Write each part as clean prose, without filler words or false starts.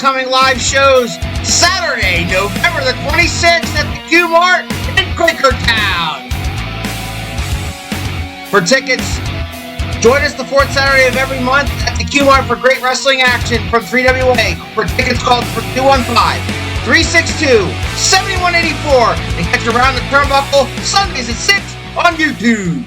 upcoming live shows Saturday, November the 26th at the Q Mart in Quakertown. For tickets, join us the fourth Saturday of every month at the Q Mart for great wrestling action from WWWA. For tickets, call for 215-362-7184 and catch Around the Turnbuckle Sundays at 6 on YouTube.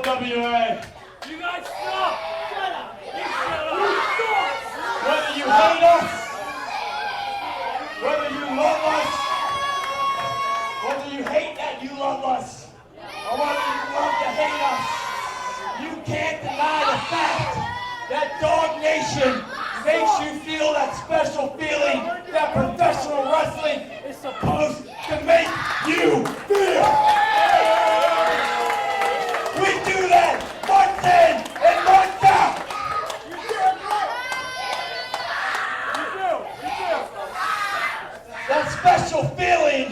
WWWA. You guys stop! Shut up! You shut up! Whether you hate us, whether you love us, whether you hate that you love us, or whether you love to hate us, you can't deny the fact that Dawgnation makes you feel that special feeling that professional wrestling is supposed to make you feel. We do that month in and month out. You do. That special feeling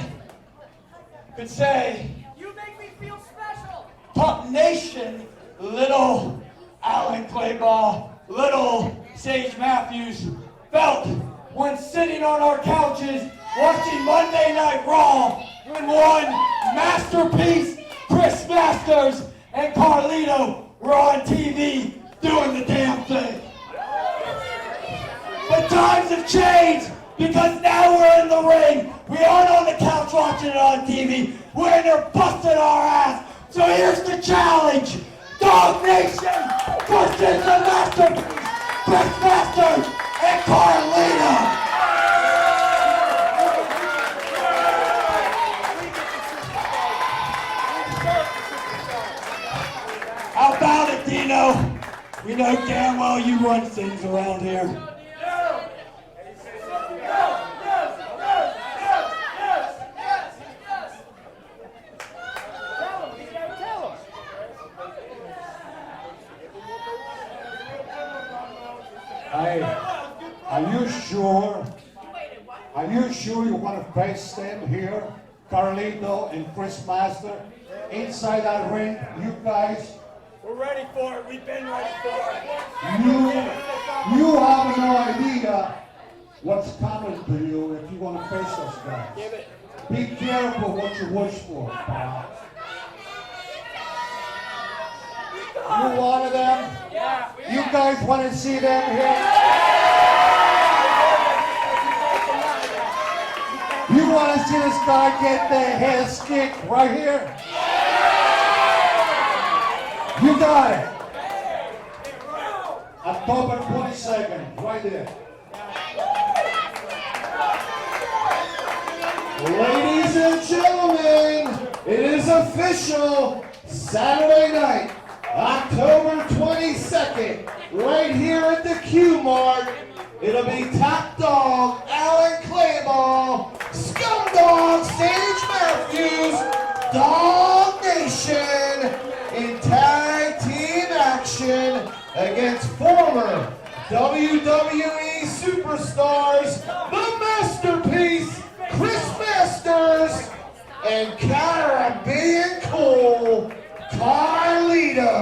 could say, you make me feel special. Dawgnation, little Alan Clayball, little Sage Matthews felt when sitting on our couches watching Monday Night Raw when one masterpiece, Chris Masters, and Carlito were on TV doing the damn thing. But times have changed because now we're in the ring. We aren't on the couch watching it on TV. We're in there busting our ass. So here's the challenge. Dawgnation versus the masterpiece, Chris Masters and Carlito. How about it, Dino? We know damn well you run things around here. Hey, are you sure? Are you sure you want to face them here, Carlito and Chris Master, inside that ring? You guys. We're ready for it. We've been ready for it. You have no idea what's coming to you if you want to face those guys. Give it. Be careful what you wish for, pal. You wanted them? Yeah. You guys want to see them here? You want to see this guy get the head stick right here? You got it. October 22nd, right there. Ladies and gentlemen, it is official. Saturday night, October 22nd, right here at the Q Mart. It'll be Top Dog, Alan Clayball, Scum Dog, Sage Matthews, Dawgnation in tag team action against former WWE superstars, the Masterpiece, Chris Masters, and Caribbean Cool, Carlito.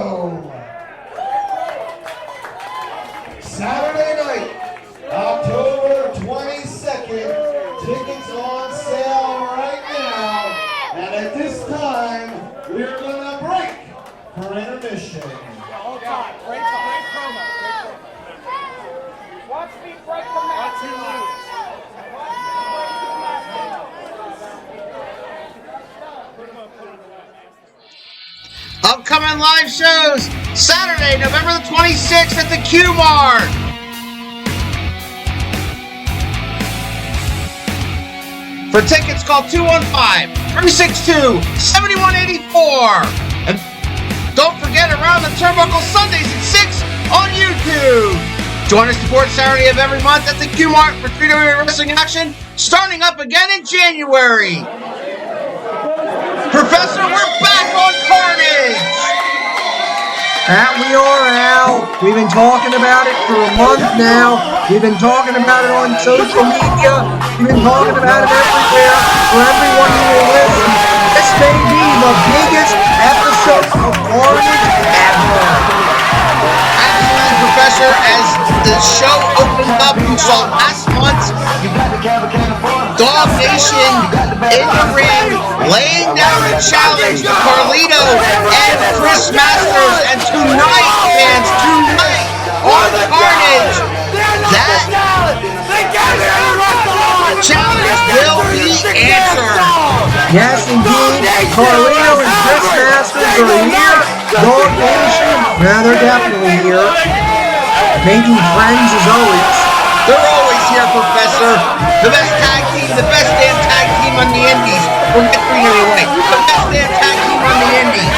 Tickets on sale right now. And at this time, we're going to break for intermission. Hold on. Break promo. Watch me break the match. Upcoming live shows, Saturday, November the 26th at the Q Mart. For tickets, call 215-362-7184. And don't forget, Around the Turnbuckle Sundays at 6 on YouTube. Join us the fourth Saturday of every month at the Q Mart for 3WWE Wrestling action, starting up again in January. Professor, we're back on Carnage! That we are, Al. We've been talking about it for a month now. We've been talking about it on social media. We've been talking about it everywhere for everyone who will listen. This may be the biggest episode of Carnage ever. Absolutely, Professor. As the show opened up, you saw last month Dawgnation in the ring, laying down a challenge to Carlito and Chris Masters. And tonight, fans, tonight on Carnage, that challenge will be answered. Yes, indeed. Carlito and Chris Masters are here. Dawgnation, now they're definitely here. Making friends as always. They're always here, Professor. The best tag team, the best damn tag team on the Indies. Forget 3WA. The best damn tag team on the Indies.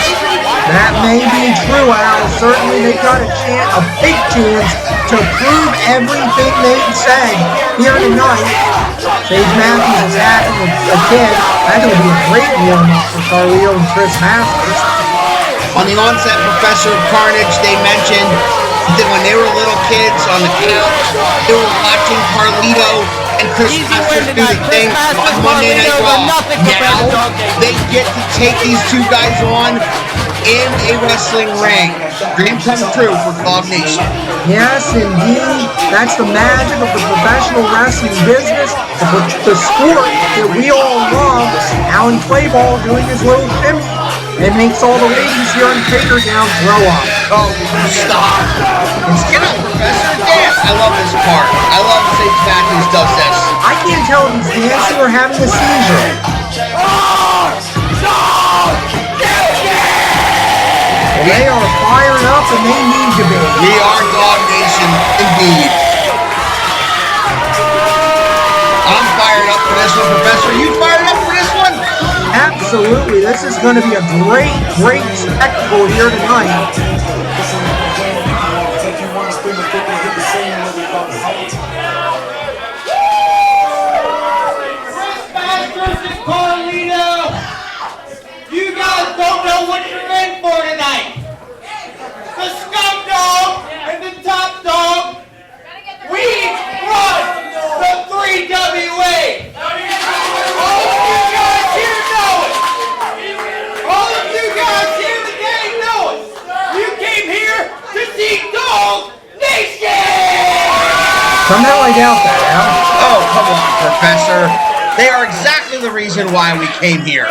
That may be true, Al. Certainly they've got a big chance to prove everything they said here tonight. Sage Matthews is having a kid. That's going to be a great warm-up for Carlito and Chris Masters. On the onset, Professor Carnage, they mentioned that when they were little kids on the couch, they were watching Carlito and Chris Masters do the thing on Monday Night Raw. Now, they get to take these two guys on in a wrestling ring. Dream come true for Dawgnation. Yes, indeed. That's the magic of the professional wrestling business, the sport that we all love. Alan Clayball doing his little shimmy. It makes all the ladies here in Cratertown throw up. Oh, stop. Get up, Professor. Dance. I love this part. I love Sage Matthews does this. I can't tell if he's dancing or having a seizure. They are fired up and they need to be. We are Dawgnation, indeed. I'm fired up for this one, Professor. Are you fired up for this one? Absolutely. This is going to be a great, great spectacle here tonight. Chris Masters and Carlito, you guys don't know what you're in for tonight. The Scum Dog and the Top Dog, we run the 3WA. All of you guys here know it. All of you guys here today know it. You came here to see Dawgnation. Somehow I doubt that, Al. Oh, come on, Professor. They are exactly the reason why we came here.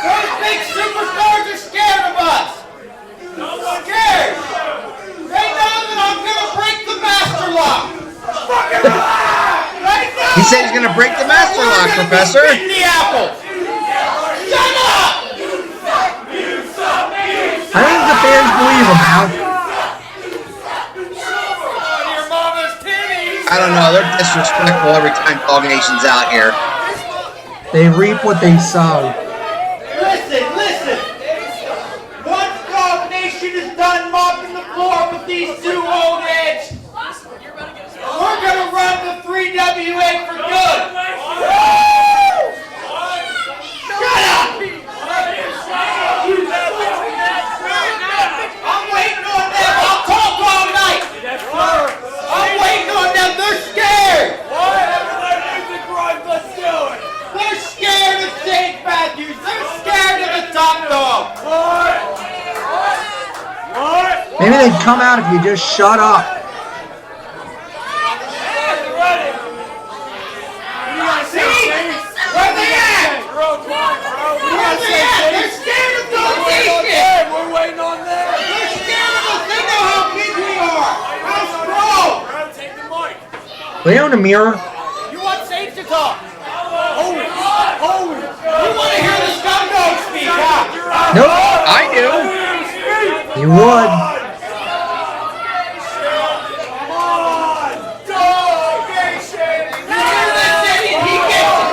Those big superstars are scared of us. Scared. They know that I'm gonna break the master lock. He said he's going to break the master lock, Professor. In the apple. Shut up. I don't think the fans believe him, Al. Your mama's titties. I don't know. They're disrespectful every time Dawgnation's out here. They reap what they sow. Listen. Once Dawgnation is done mopping the floor with these two old heads, we're gonna run the 3WA for good. Shut up! I'm waiting on them. I'll talk all night. I'm waiting on them. They're scared. They're scared of Sage Matthews. They're scared of the Top Dog. Maybe they'd come out if you just shut up. Lay on the mirror. You want Safe to talk? Oh! You want to hear the Scum Dog speak, huh? Nope. I do. You would. Come on! Dawgnation! He gets it!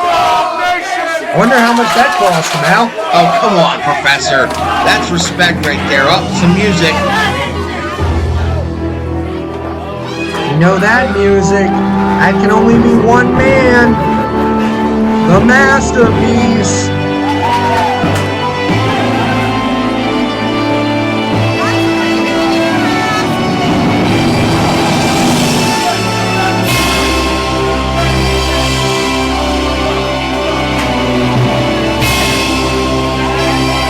Dawgnation! I wonder how much that cost him, Al. Oh, come on, Professor. That's respect right there. Up some music. You know that music. That can only be one man. The masterpiece.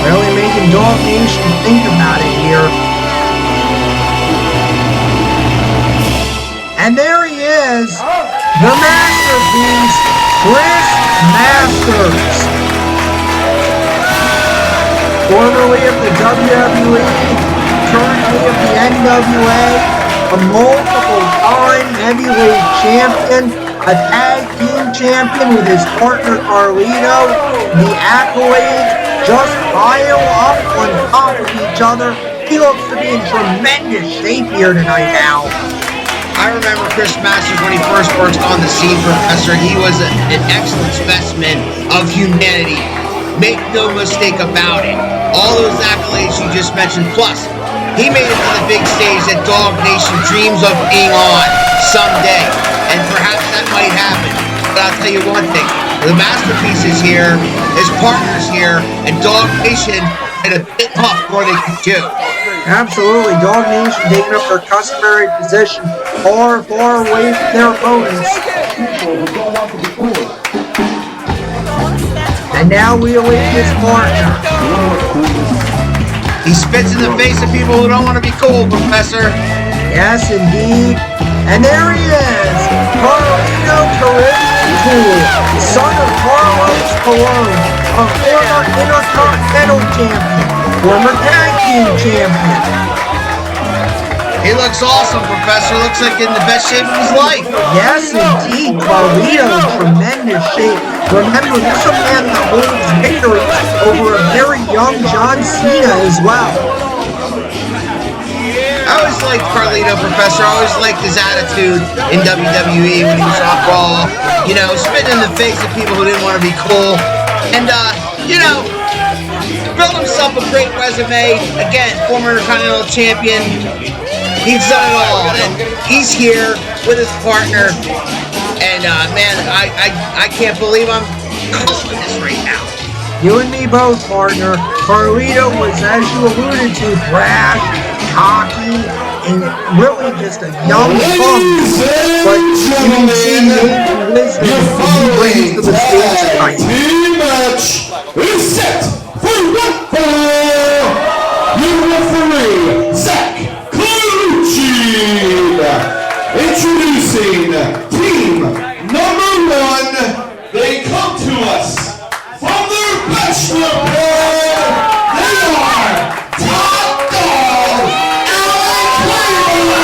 Really making Dawgnation think about it here. And there he is, the masterpiece, Chris Masters. Formerly of the WWE, currently of the NWA, a multiple-time heavyweight champion, a tag team champion with his partner Carlito. The accolades just pile up on top of each other. He looks to be in tremendous shape here tonight, Al. I remember Chris Masters when he first burst on the scene, Professor. He was an excellent specimen of humanity. Make no mistake about it. All those accolades you just mentioned, plus he made it to the big stage that Dawgnation dreams of being on someday. And perhaps that might happen. But I'll tell you one thing. The masterpiece is here, his partner's here, and Dawgnation had a bit tough more than could do. Absolutely, Dawgnation taking up their customary position far, far away from their opponents. And now we await his partner. He spits in the face of people who don't want to be cool, Professor. Yes, indeed. And there he is, Carlito Caribbean Tool, son of Carlos Colon, a former Intercontinental Champion, former Tag Team Champion. He looks awesome, Professor. Looks like in the best shape of his life. Yes, indeed, Carlito in tremendous shape. Remember, this is a man that holds victory over a very young John Cena as well. I always liked Carlito, Professor. I always liked his attitude in WWE when he was on Raw. You know, spitting in the face of people who didn't want to be cool. And, you know, built himself a great resume. Again, former Intercontinental Champion. He's done it all. And he's here with his partner. And, man, I can't believe I'm calling this right now. You and me both, partner. Carlito was, as you alluded to, brash, cocky, and really just a young punk. But you can see the age and wisdom that he brings to the stage tonight. Team match is set for one fall. Your referee, Zach Clucci. Introducing team number 1. They come to us from their bachelor pad. They are Dawg, Clayball,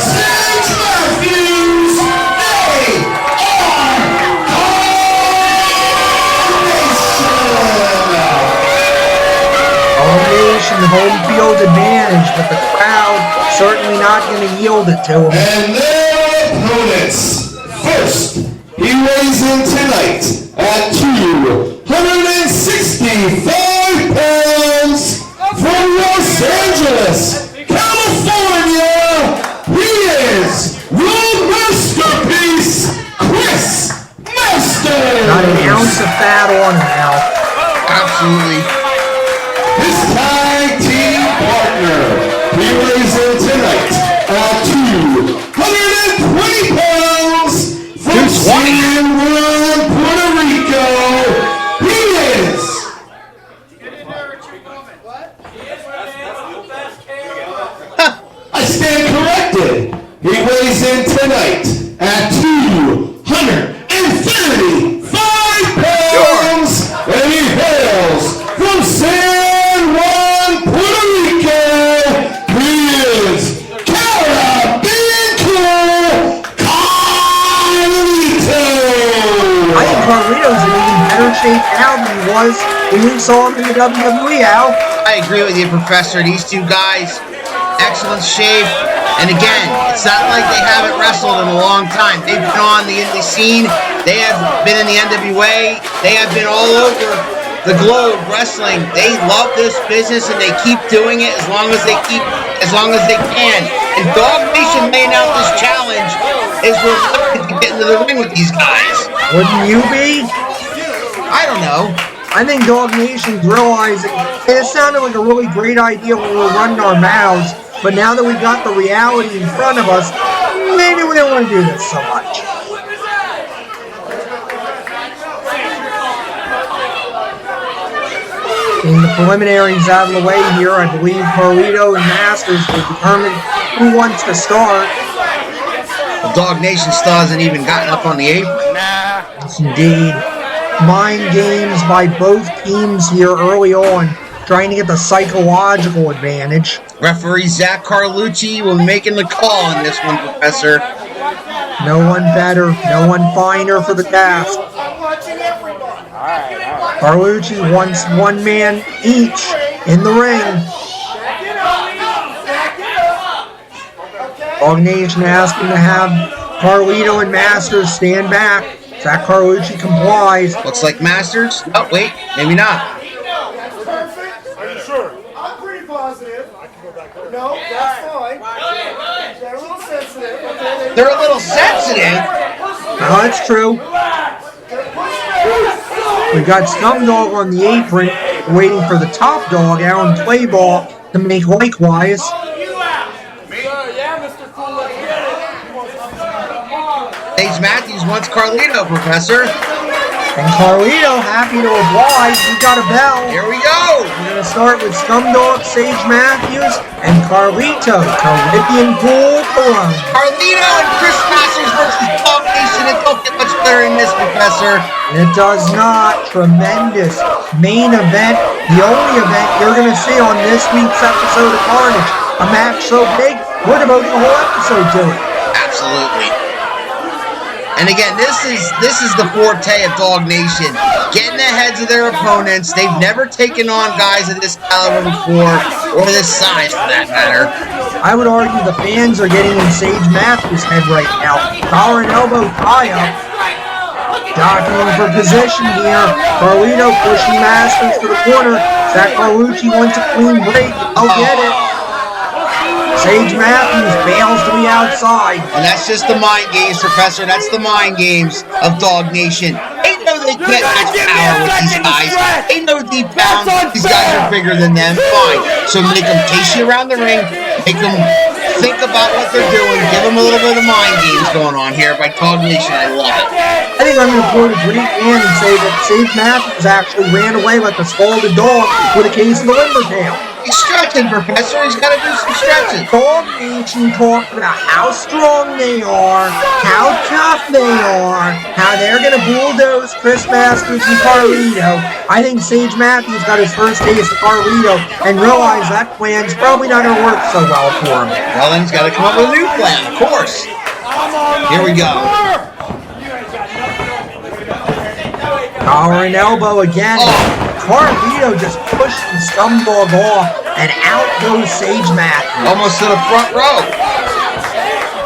Sage Matthews. They are Dawgnation, home field advantage, but the crowd certainly not going to yield it to him. And their opponents. First, he weighs in tonight at 265 pounds from Los Angeles, California. He is World Masterpiece Chris Masters. Not an ounce of fat on him now. Absolutely. His tag team partner. He weighs in tonight at 220 pounds from San Juan, Puerto Rico. He is I stand corrected. He weighs in tonight at 235 pounds, and he hails from San Juan, was when we saw him in the WWE, Al. I agree with you, Professor. These two guys, excellent shape. And again, it's not like they haven't wrestled in a long time. They've been on the indie scene. They have been in the NWA. They have been all over the globe wrestling. They love this business and they keep doing it as long as they can. And Dawgnation laying out this challenge is reluctant to get into the ring with these guys. Wouldn't you be? I don't know. I think Dawgnation's realizing it sounded like a really great idea when we were running our mouths, but now that we've got the reality in front of us, maybe we don't want to do this so much. In the preliminaries out of the way here, I believe Carlito and Masters will determine who wants to start. The Dawgnation still hasn't even gotten up on the apron. Yes, indeed. Mind games by both teams here early on, trying to get the psychological advantage. Referee Zach Carlucci will be making the call on this one, Professor. No one better, no one finer for the task. Carlucci wants one man each in the ring. Dawgnation asking to have Carlito and Masters stand back. Zach Carlucci complies. Looks like Masters. Oh, wait, maybe not. Perfect. Are you sure? I'm pretty positive. No, that's fine. They're a little sensitive. Okay, They're a little sensitive. No, that's true. We got Scum Dawg on the apron, waiting for the top dog, Alan Clayball, to make likewise. Paige Matthews wants Carlito, Professor. And Carlito, happy to oblige, we got a bell. Here we go. We're going to start with Scum Dawg, Sage Matthews, and Carlito, Caribbean Pool Cologne. Carlito and Chris Masters versus Dawgnation. It don't get much better than this, Professor. It does not. Tremendous main event. The only event you're going to see on this week's episode of Carnage. A match so big, we're devoting a whole episode to it. Absolutely. And again, this is the forte of Dawgnation. Getting the heads of their opponents. They've never taken on guys of this caliber before, or this size for that matter. I would argue the fans are getting in Sage Matthews' head right now. Collar and elbow tie-up. Jockeying for position here. Carlito pushing Masters to the corner. Zach Carlucci wants a clean break. I'll get it. Sage Matthews bails to the outside. And that's just the mind games, Professor. That's the mind games of Dawgnation. They know they can't match power with these guys. They know deep down these guys are bigger than them. Fine. So make them chase you around the ring. Make them think about what they're doing. Give them a little bit of mind games going on here by Dawgnation. I love it. I think I'm going to quote a great man and say that Sage Matthews actually ran away like a scalded dog with a case of the limber tail. He's stretching, Professor. He's got to do some stretching. Dawgnation talked about how strong they are, how tough they are, how they're going to bulldoze Chris Masters and Carlito. I think Sage Matthews got his first taste of Carlito and realized that plan's probably not going to work so well for him. Well, then he's got to come up with a new plan, of course. Here we go. Collar and elbow again. Carlito just pushed the Scum Dawg off, and out goes Sage Matthews. Almost to the front row.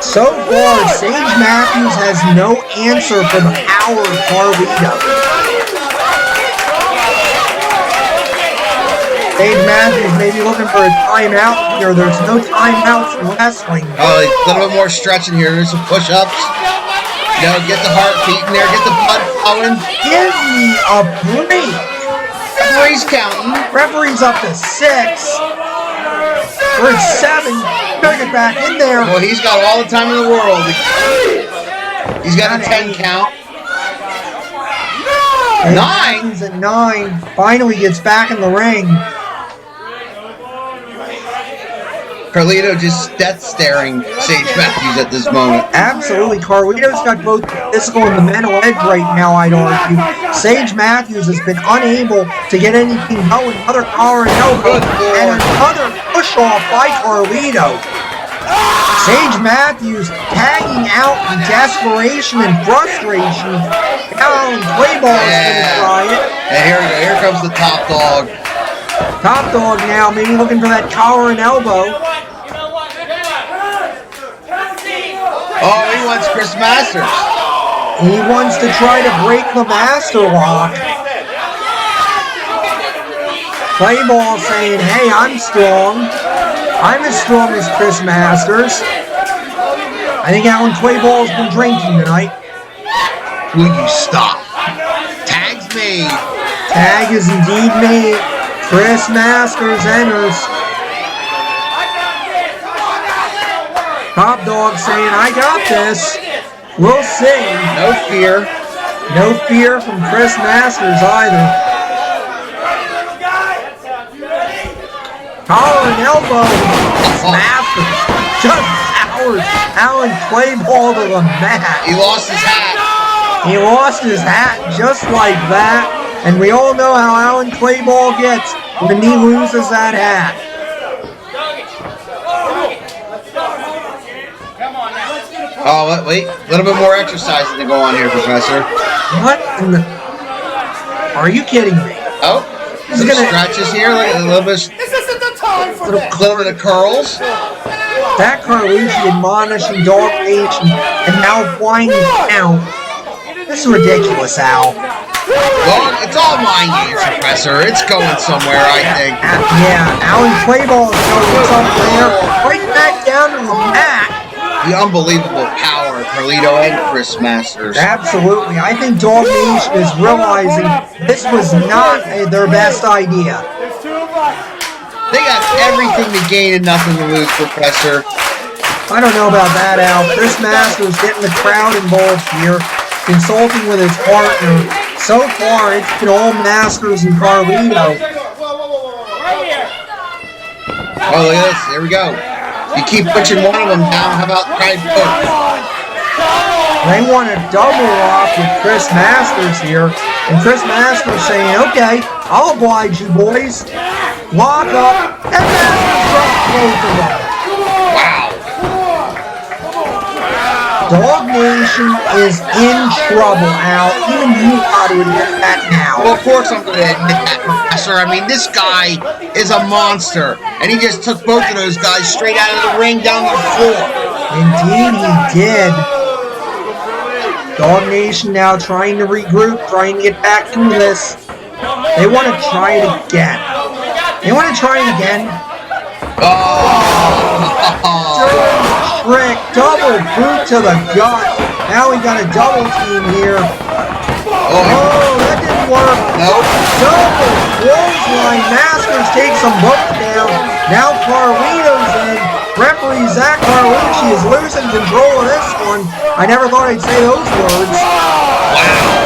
So far, Sage Matthews has no answer for the power of Carlito. Sage Matthews may be looking for a timeout here. There's no timeouts in wrestling. Oh, a little bit more stretching here. There's some push-ups. You know, get the heart beating there. Get the blood flowing. Give me a break. Referee's counting. Referee's up to 6. We're at 7. Better get back in there. Well, he's got all the time in the world. He's got a 10 count. 9. He's at 9. Finally gets back in the ring. Carlito just death staring Sage Matthews at this moment. Absolutely. Carlito's got both the physical and the mental edge right now, I'd argue. Sage Matthews has been unable to get anything going. Another collar and elbow, and another push-off by Carlito. Sage Matthews tagging out in desperation and frustration. Now Clayball is going to try it. And here comes the Top Dawg. Top Dawg now, maybe looking for that collar and elbow. Oh, he wants Chris Masters. He wants to try to break the master lock. Clayball saying, hey, I'm strong. I'm as strong as Chris Masters. I think Alan Clayball's been drinking tonight. Will you stop? Tag's made. Tag is indeed made. Chris Masters enters. Top Dawg saying, I got this. We'll see. No fear. No fear from Chris Masters either. Collar and elbow. Masters just powers Alan Clayball to the mat. He lost his hat. He lost his hat just like that. And we all know how Alan Clayball gets when he loses that hat. Oh, wait. A little bit more exercises to go on here, Professor. What in the... Are you kidding me? Oh, some stretches here. Look at a little bit. This isn't the time for that. A little bit of curls. That Carlito admonishing Dawgnation and now flying his count. This is ridiculous, Al. Well, it's all mind games, Professor. It's going somewhere, I think. Yeah, Alan Clayball is going somewhere. Right back down to the mat. The unbelievable power of Carlito and Chris Masters. Absolutely. I think Dawgnation is realizing this was not their best idea. They got everything to gain and nothing to lose, Professor. I don't know about that, Al. Chris Masters getting the crowd involved here, consulting with his partner. So far, it's been all Masters and Carlito. Oh, look at this. There we go. You keep pushing one of them down. How about try both? They want a double lock with Chris Masters here. And Chris Masters saying, okay, I'll oblige you, boys. Lock up. And Masters drops both of them. Wow. Dawgnation is in trouble, Al. Even you got to admit that now. Well, of course I'm going to admit that, Professor. I mean, this guy is a monster. And he just took both of those guys straight out of the ring down to the floor. Indeed, he did. Dawgnation now trying to regroup, trying to get back into this. They want to try it again. They want to try it again. Trick, double boot to the gut. Now we got a double team here. Oh, that didn't work. Nope. Double clothesline. Masters takes them both down. Now Carlito's in. Referee Zach Carlucci is losing control of this one. I never thought I'd say those words.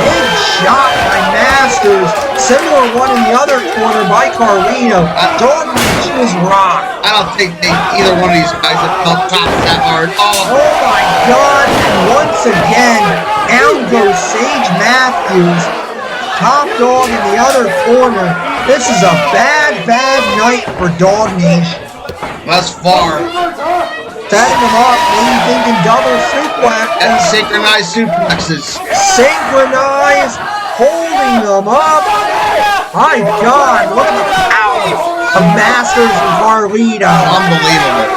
Big shot by Masters. Similar one in the other corner by Carlito. Dawgnation is rocked. I don't think either one of these guys have felt chopped that hard. Oh my God, and once again, down goes Sage Matthews. Top Dawg in the other corner. This is a bad, bad night for Dawgnation. Thus far. Setting him up, maybe thinking double suplex. And synchronized suplexes. Synchronized, holding them up. My God, look at the power of Masters and Carlito. Unbelievable.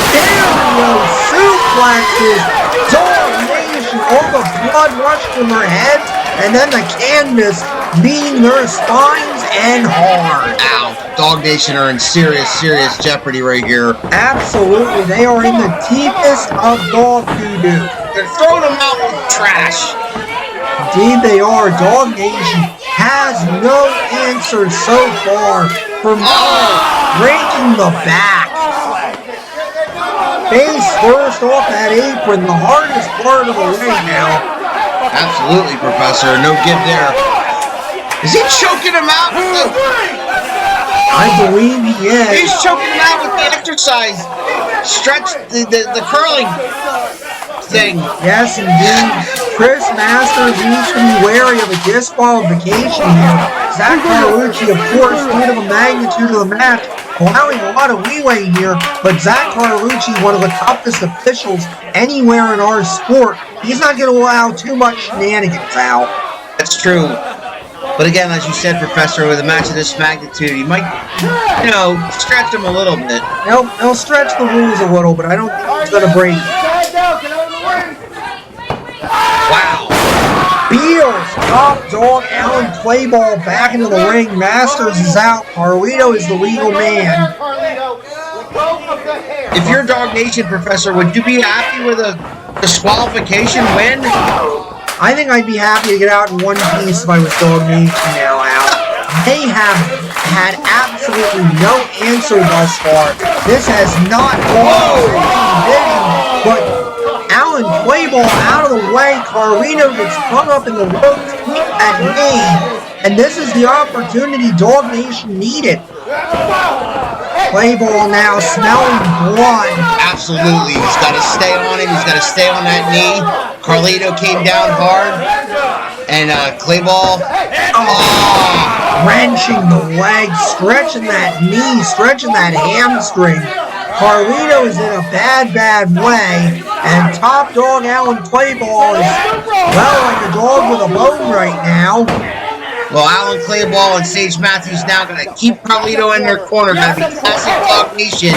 Stereo suplexes. Dawgnation, all the blood rushed from their heads, and then the canvas meeting their spines and hard. Ow. Dawgnation are in serious, serious jeopardy right here. Absolutely, they are in the deepest of dog doo-doo. They're throwing them out with trash. Indeed they are. Dawgnation has no answer so far from breaking the back. Face first off that apron, the hardest part of the ring now. Absolutely, Professor. No give there. Is he choking him out? I believe he is. He's choking him out with the exercise. Stretch, the curling thing. Yes, indeed. Chris Masters needs to be wary of a disqualification here. Zach Carlucci, of course, due to the magnitude of the match, allowing a lot of leeway here, but Zach Carlucci, one of the toughest officials anywhere in our sport, he's not going to allow too much shenanigans, Al. That's true. But again, as you said, Professor, with a match of this magnitude, you might, stretch them a little bit. He'll stretch the rules a little, but I don't think he's going to break it. Wow. Beals, Top Dog, Alan Clayball back into the ring. Masters is out. Carlito is the legal man. If you're Dawgnation, Professor, would you be happy with a disqualification win? I think I'd be happy to get out in one piece if I was Dawgnation now, Al. They have had absolutely no answer thus far. This has not gone to division, but Alan Clayball out of the way. Carlito gets hung up in the ropes at knee, and this is the opportunity Dawgnation needed. Clayball now smelling blood. Absolutely. He's got to stay on it. He's got to stay on that knee. Carlito came down hard. And Clayball. Wrenching the leg, stretching that knee, stretching that hamstring. Carlito is in a bad way. And Top Dog Alan Clayball is, like a dog with a bone right now. Well, Alan Clayball and Sage Matthews now going to keep Carlito in their corner. Going to be classic Dawgnation,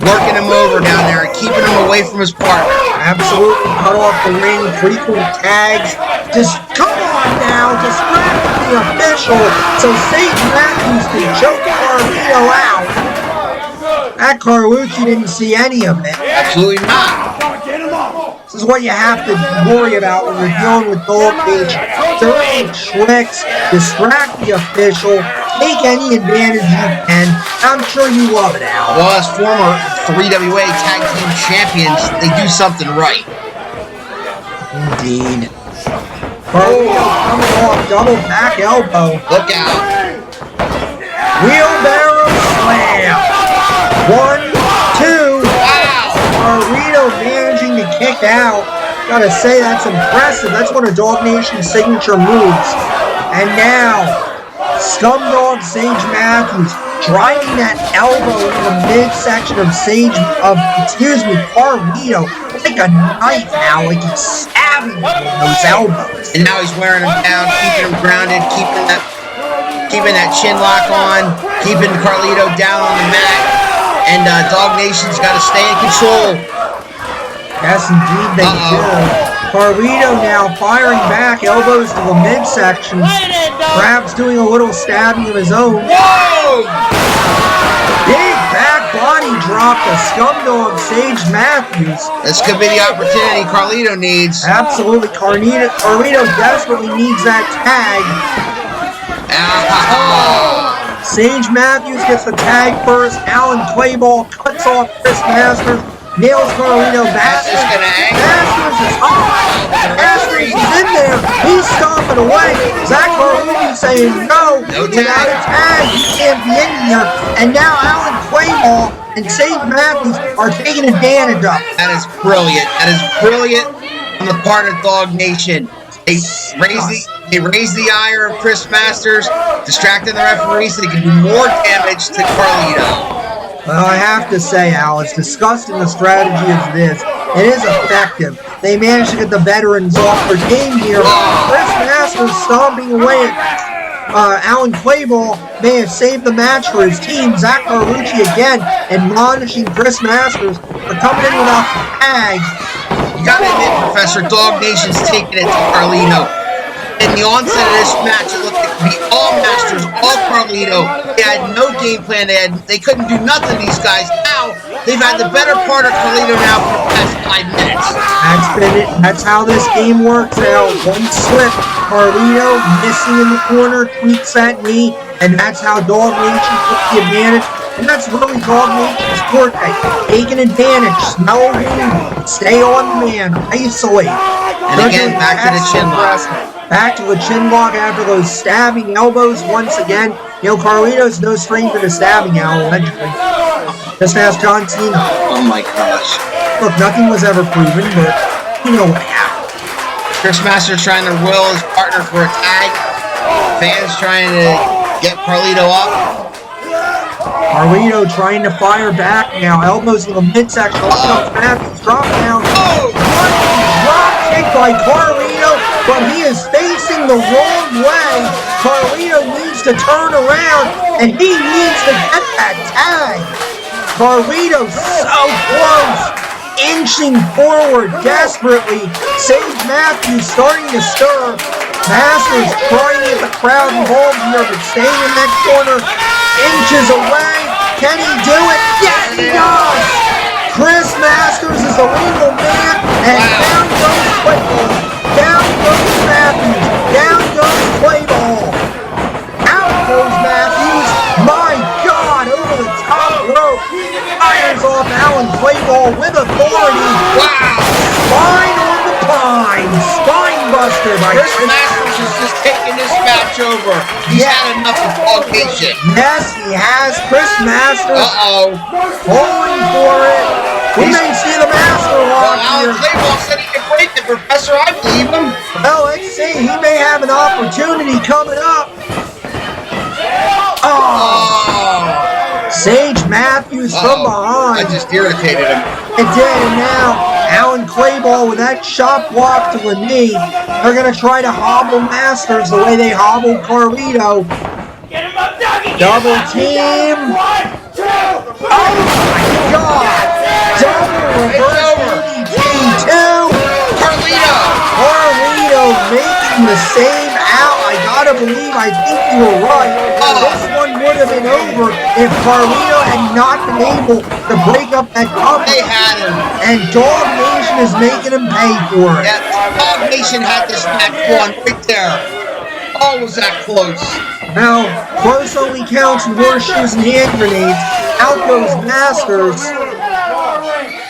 working him over down there and keeping him away from his partner. Absolutely cut off the ring, frequent tags. Just come on now, distract the official so Sage Matthews can choke Carlito out. That Carlucci didn't see any of it. Absolutely not. This is what you have to worry about when you're dealing with Dawgnation. Throwing tricks, distract the official, take any advantage you can. I'm sure you love it, Al. Well, as former WWWA Tag Team Champions, they do something right. Indeed. Carlito coming off double back elbow. Look out. Wheelbarrow slam. 1, 2. Wow. Carlito managing to kick out. Gotta say, that's impressive. That's one of Dawgnation's signature moves. And now, Scum Dog Sage Matthews driving that elbow into the midsection of Carlito like a knife now, like he's stabbing him with those elbows. And now he's wearing him down, keeping him grounded, keeping that chin lock on, keeping Carlito down on the mat. And Dawgnation's got to stay in control. Yes, indeed they do. Carlito now firing back, elbows to the midsection. Perhaps doing a little stabbing of his own. Whoa! Big back body drop to Scum Dog Sage Matthews. This could be the opportunity Carlito needs. Absolutely, Carlito desperately needs that tag. Sage Matthews gets the tag first. Alan Clayball cuts off Chris Masters. Nails Carlito back. Masters is hot. Masters is in there. He's stomping away. Zach Carlito saying no. Without a tag, he can't be in here. And now Alan Clayball and Sage Matthews are taking advantage of it. That is brilliant. That is brilliant on the part of Dawgnation. They raise the ire of Chris Masters, distracting the referees so they can do more damage to Carlito. Well, I have to say, Al, as disgusting a strategy as this, it is effective. They managed to get the veterans off their game here. Chris Masters stomping away at Alan Clayball may have saved the match for his team. Zach Carlucci again admonishing Chris Masters for coming in without the tag. You gotta admit, Professor, Dawgnation's taking it to Carlito. In the onset of this match, it looked like it could be all Masters, all Carlito. They had no game plan. They couldn't do nothing, these guys. Now, they've had the better part of Carlito now for the past 5 minutes. That's been it. That's how this game works out. One slip, Carlito missing in the corner, tweaks that knee, and that's how Dawgnation took the advantage. And that's really Dawgnation's forte. Taking advantage, smell a wound, stay on the man, isolate. And again, back to the chin lock. Back to the chin lock after those stabbing elbows once again. Carlito's no stranger to stabbing, allegedly. Just ask John Cena. Oh my gosh. Look, nothing was ever proven, but you know what happened. Chris Masters trying to will his partner for a tag. Fans trying to get Carlito up. Carlito trying to fire back now. Elbows in the midsection. Matthews drop down. Drop kick by Carlito, but he is facing the wrong way. Carlito needs to turn around, and he needs to get that tag. Carlito so close, inching forward desperately. Sage Matthews starting to stir. Masters trying to get the crowd involved here, but staying in that corner, inches away. Can he do it? Yes, he does! Chris Masters is the legal man, and down goes Clayball. Down goes Matthews. Down goes Clayball. Out goes Matthews. My God, over the top rope. Fires off Alan Clayball with authority. Wow! Spine on the pine. Spine buster by Chris Masters is just taking this match over. He's had enough of Dawgnation. Yes, he has. Chris Masters going for it. We may see the Master Lock Alan here. Clayball said he could break it, Professor. I believe him. Well, let's see. He may have an opportunity coming up. Sage Matthews from behind. I just irritated him. It did, and now Alan Clayball with that chop block to the knee. They're going to try to hobble Masters the way they hobbled Carlito. Get him up, Doggy! Double team. 1, 2, 3. Oh my God! Double reverse DDT2. Carlito making the same out. I gotta believe, I think you were right. This one would have been over if Carlito had not been able to break up that cover. They had him. And Dawgnation is making him pay for it. Yeah, Dawgnation had this match won right there. Oh, was that close? Now, close only counts in horseshoes and hand grenades. Out goes Masters.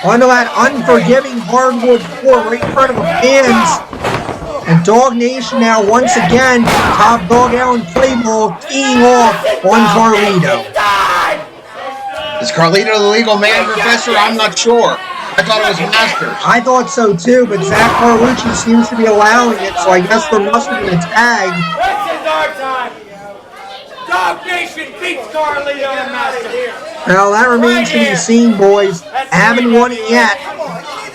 Onto that unforgiving hardwood floor right in front of the fans. And Dawgnation now once again, top dog Alan Clayball teeing off on Carlito. Is Carlito the legal man, Professor? I'm not sure. I thought it was Masters. I thought so too, but Zach Carlucci seems to be allowing it, so I guess there must have been a tag. This is our time. Dawgnation beats Carlito and Masters. Now that remains to be seen, boys. Haven't won it yet.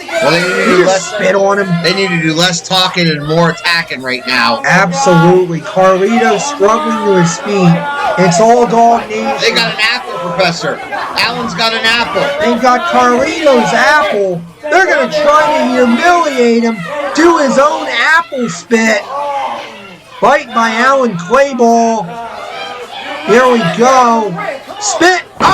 Well, they need to do less spit on him. They need to do less talking and more attacking right now. Absolutely. Carlito struggling to his feet. It's all Dawgnation. They got an apple, Professor. Alan's got an apple. They've got Carlito's apple. They're going to try to humiliate him, do his own apple spit. Bite by Alan Clayball. Here we go. Spit. Oh!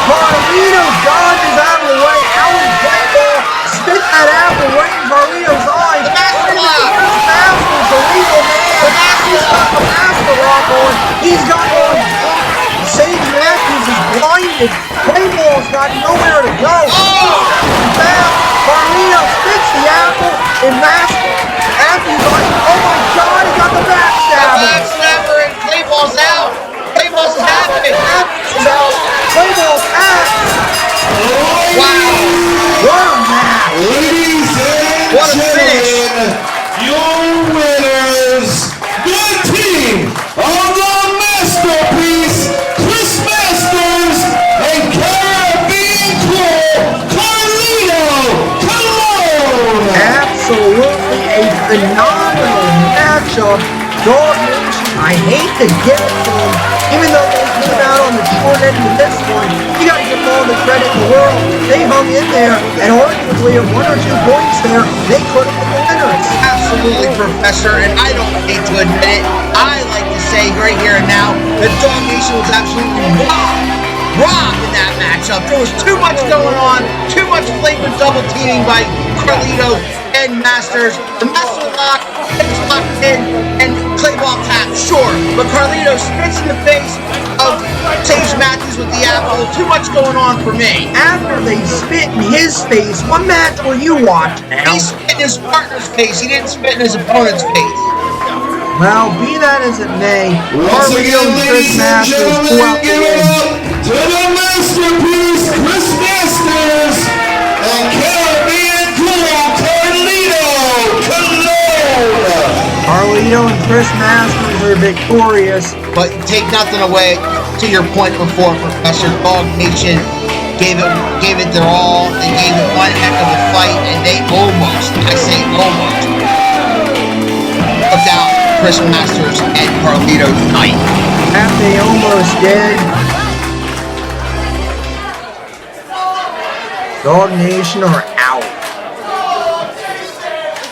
Carlito dodges out of the way. Alan Clayball spit that apple right in Carlito's eyes. The Master Lock. Masters, the legal man. He's got the Master Lock on. He's got on. Sage Matthews is blinded. Clayball's got nowhere to go. Back. Carlito spits the apple and Matthews like, oh my God, he got the backstabber. Backstabber and Clayball's out. Clayball's happening. Matthews out. Clayball's out. Wow. What a match. Ladies and What a finish. gentlemen, your winners, the team of the Masterpiece, Chris Masters and Caribbean Claw, Carlito Colon. Absolutely a phenomenal matchup. Dawgnation, I hate to give it to them, even though they came out on the short end of this one. You gotta give them all the credit in the world. They hung in there, and arguably at 1 or 2 points there, they could have been the winners. Absolutely, Professor, and I don't hate to admit it. I like to say right here and now that Dawgnation was absolutely robbed in that matchup. There was too much going on, too much flagrant double teaming by Carlito and Masters. The Master Lock, it's locked in, and Clayball tap, sure, but Carlito spits in the face of Sage Matthews with the apple. Too much going on for me. After they spit in his face, what match were you watching now? He spit in his partner's face. He didn't spit in his opponent's face. Well, be that as it may, Once Carlito again, and Chris ladies and Masters pull gentlemen, out the give it win. up to the Masterpiece, Chris Masters and Caribbean Claw, Carlito Colon. Carlito and Chris Masters we're victorious. But take nothing away to your point before, Professor. Dawgnation gave it their all. They gave it one heck of a fight, and they almost, I say almost, took out Chris Masters and Carlito tonight. That they almost did. Dawgnation are out.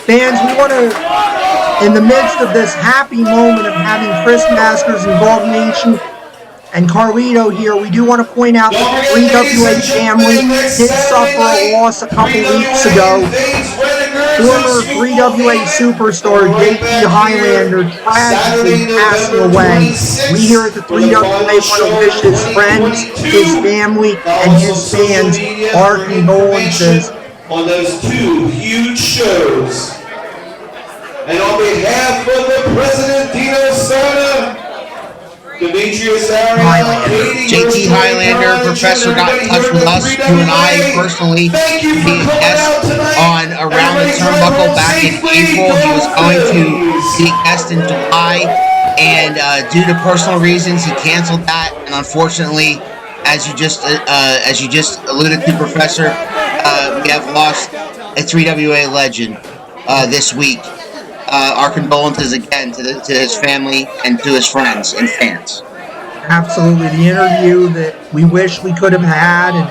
Fans, we want to, in the midst of this happy moment of having Chris Masters and Dawgnation and Carlito here, we do want to point out that the 3WA family did suffer a loss a couple weeks ago. Former 3WA superstar JT Highlander tragically passing away. We here at the 3WA want to wish his friends, his family, and his fans our condolences. On those two huge shows. And on behalf of the President Dino Sana, Demetrius Arian, JT Highlander, Professor, got in touch with us, you and I personally, being a guest on Around the Turnbuckle back in April. He was going to be a guest in July, and due to personal reasons, he canceled that. And unfortunately, as you just alluded to, Professor, we have lost a 3WA legend this week. Our condolences again to his family and to his friends and fans. Absolutely. The interview that we wish we could have had and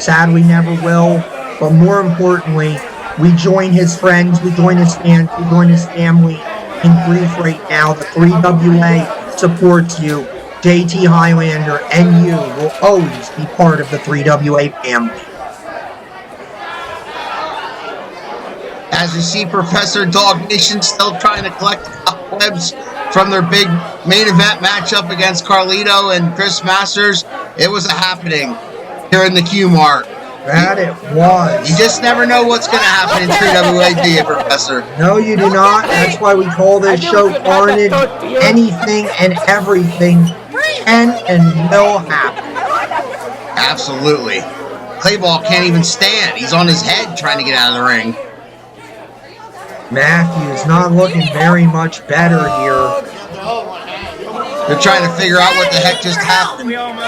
sadly never will. But more importantly, we join his friends, we join his fans, we join his family in grief right now. The 3WA supports you. JT Highlander and you will always be part of the 3WA family. As you see, Professor, Dawgnation still trying to collect the cobwebs from their big main event matchup against Carlito and Chris Masters. It was a happening here in the Q-Mart. That it was. You just never know what's going to happen in 3WA, do you, Professor? No, you do not. That's why we call this show Carnage. Anything and everything can and will happen. Absolutely. Clayball can't even stand. He's on his head trying to get out of the ring. Matthew's not looking very much better here. They're trying to figure out what the heck just happened. We almost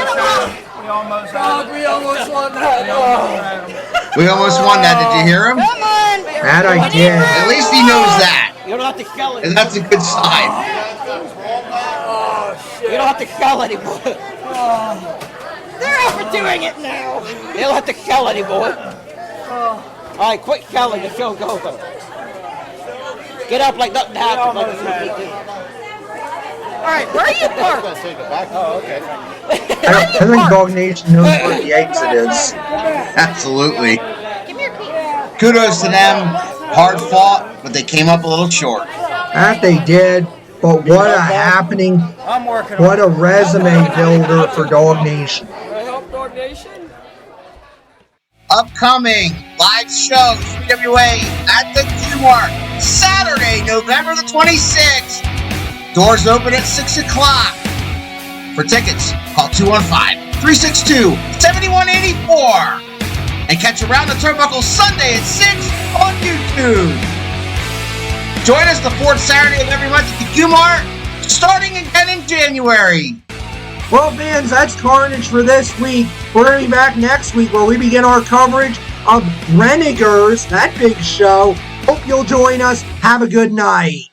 won that. Did you hear him? That I did. At least he knows that. You don't have to shell it. And that's a good sign. You don't have to shell anymore. They're overdoing it now. You don't have to shell anymore. All right, quit shelling. The show's over. Get up like nothing happened. All right, where are you parked? Oh, okay. I think Dawgnation knows where the exit is. Absolutely. Kudos to them. Hard fought, but they came up a little short. That they did. But what a happening. What a resume builder for Dawgnation. Upcoming live show, 3WA at the Q-Mart, Saturday, November the 26th. Doors open at 6 o'clock. For tickets, call 215-362-7184. And catch Around the Turnbuckle Sunday at 6 on YouTube. Join us the fourth Saturday of every month at the Q-Mart, starting again in January. Well, fans, that's Carnage for this week. We're going to be back next week where we begin our coverage of Renegers, that big show. Hope you'll join us. Have a good night.